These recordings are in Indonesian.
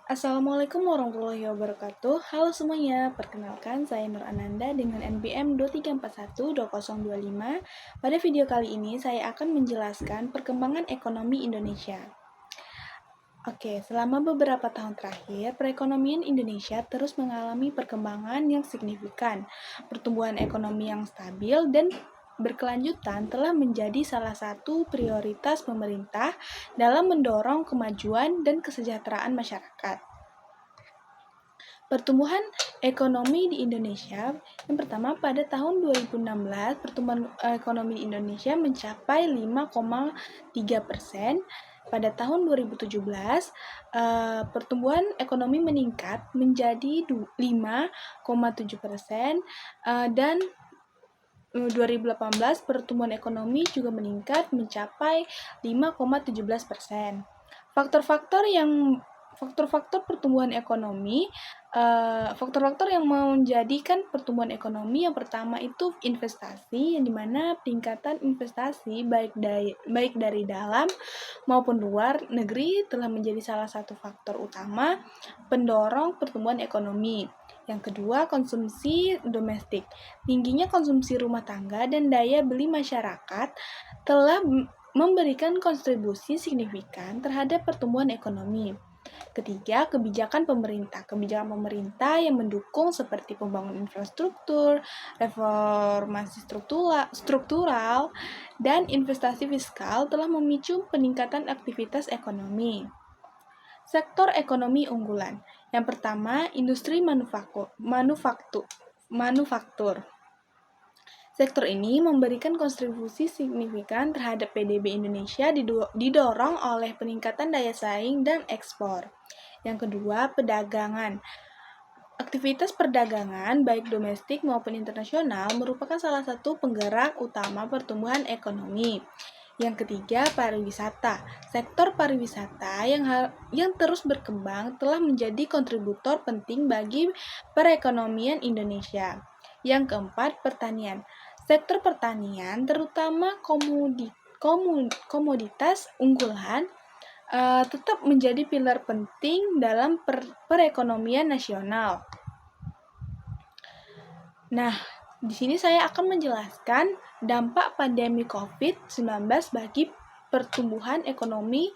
Assalamualaikum warahmatullahi wabarakatuh. Halo semuanya, perkenalkan saya Nur Ananda dengan NBM 23412025. Pada video kali ini saya akan menjelaskan perkembangan ekonomi Indonesia. Oke, selama beberapa tahun terakhir, perekonomian Indonesia terus mengalami perkembangan yang signifikan. Pertumbuhan ekonomi yang stabil dan berkelanjutan telah menjadi salah satu prioritas pemerintah dalam mendorong kemajuan dan kesejahteraan masyarakat. Pertumbuhan ekonomi di Indonesia, yang pertama pada tahun 2016, pertumbuhan ekonomi di Indonesia mencapai 5,3%. Pada tahun 2017, pertumbuhan ekonomi meningkat menjadi 5,7%, dan 2018 pertumbuhan ekonomi juga meningkat mencapai 5,17%. Faktor-faktor pertumbuhan ekonomi, faktor-faktor yang menjadikan pertumbuhan ekonomi yang pertama itu investasi, yang dimana peningkatan investasi baik dari dalam maupun luar negeri telah menjadi salah satu faktor utama pendorong pertumbuhan ekonomi. Yang kedua, konsumsi domestik. Tingginya konsumsi rumah tangga dan daya beli masyarakat telah memberikan kontribusi signifikan terhadap pertumbuhan ekonomi. Ketiga, kebijakan pemerintah. Kebijakan pemerintah yang mendukung seperti pembangunan infrastruktur, reformasi struktural, dan investasi fiskal telah memicu peningkatan aktivitas ekonomi. Sektor ekonomi unggulan. Yang pertama, industri manufaktur. Sektor ini memberikan kontribusi signifikan terhadap PDB Indonesia didorong oleh peningkatan daya saing dan ekspor. Yang kedua, perdagangan. Aktivitas perdagangan, baik domestik maupun internasional, merupakan salah satu penggerak utama pertumbuhan ekonomi. Yang ketiga, pariwisata. Sektor pariwisata yang terus berkembang telah menjadi kontributor penting bagi perekonomian Indonesia. Yang keempat, pertanian. Sektor pertanian, terutama komoditas unggulan, tetap menjadi pilar penting dalam perekonomian nasional. Nah, di sini saya akan menjelaskan dampak pandemi COVID-19 bagi pertumbuhan ekonomi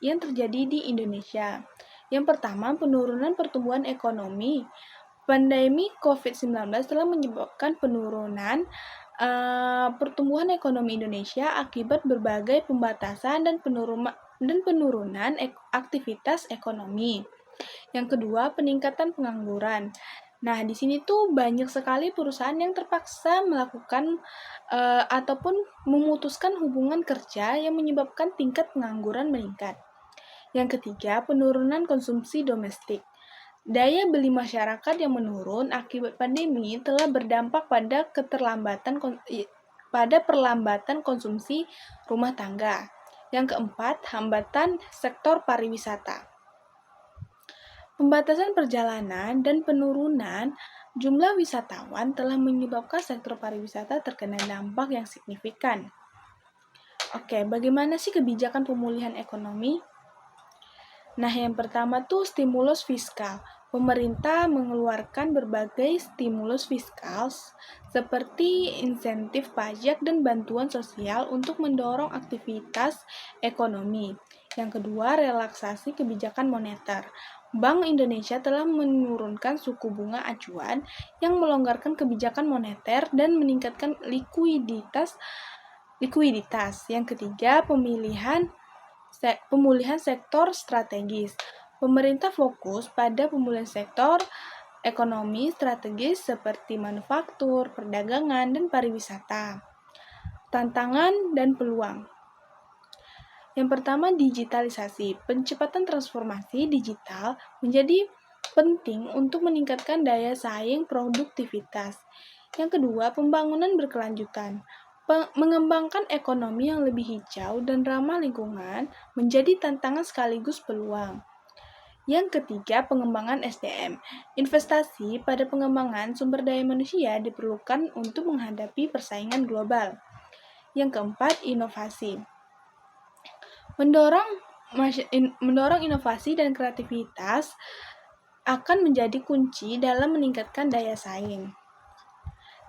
yang terjadi di Indonesia. Yang pertama, penurunan pertumbuhan ekonomi. Pandemi COVID-19 telah menyebabkan penurunan pertumbuhan ekonomi Indonesia akibat berbagai pembatasan dan penurunan aktivitas ekonomi. Yang kedua, peningkatan pengangguran. Nah, di sini tuh banyak sekali perusahaan yang terpaksa melakukan ataupun memutuskan hubungan kerja yang menyebabkan tingkat pengangguran meningkat. Yang ketiga, penurunan konsumsi domestik. Daya beli masyarakat yang menurun akibat pandemi telah berdampak pada perlambatan konsumsi rumah tangga. Yang keempat, hambatan sektor pariwisata. Pembatasan perjalanan dan penurunan jumlah wisatawan telah menyebabkan sektor pariwisata terkena dampak yang signifikan. Oke, bagaimana sih kebijakan pemulihan ekonomi? Nah, yang pertama tuh stimulus fiskal. Pemerintah mengeluarkan berbagai stimulus fiskal seperti insentif pajak dan bantuan sosial untuk mendorong aktivitas ekonomi. Yang kedua, relaksasi kebijakan moneter. Bank Indonesia telah menurunkan suku bunga acuan yang melonggarkan kebijakan moneter dan meningkatkan likuiditas. Yang ketiga, pemulihan sektor strategis. Pemerintah fokus pada pemulihan sektor ekonomi strategis seperti manufaktur, perdagangan, dan pariwisata. Tantangan dan peluang. Yang pertama, digitalisasi. Percepatan transformasi digital menjadi penting untuk meningkatkan daya saing produktivitas. Yang kedua, pembangunan berkelanjutan. Mengembangkan ekonomi yang lebih hijau dan ramah lingkungan menjadi tantangan sekaligus peluang. Yang ketiga, pengembangan SDM. Investasi pada pengembangan sumber daya manusia diperlukan untuk menghadapi persaingan global. Yang keempat, inovasi. Mendorong mendorong inovasi dan kreativitas akan menjadi kunci dalam meningkatkan daya saing.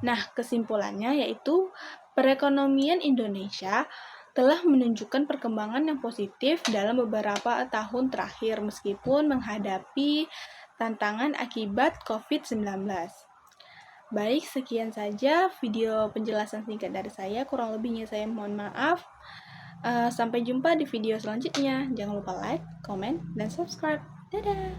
Nah, kesimpulannya yaitu perekonomian Indonesia telah menunjukkan perkembangan yang positif dalam beberapa tahun terakhir meskipun menghadapi tantangan akibat COVID-19. Baik, sekian saja video penjelasan singkat dari saya. Kurang lebihnya saya mohon maaf. Sampai jumpa di video selanjutnya. Jangan lupa like, comment, dan subscribe. Dadah!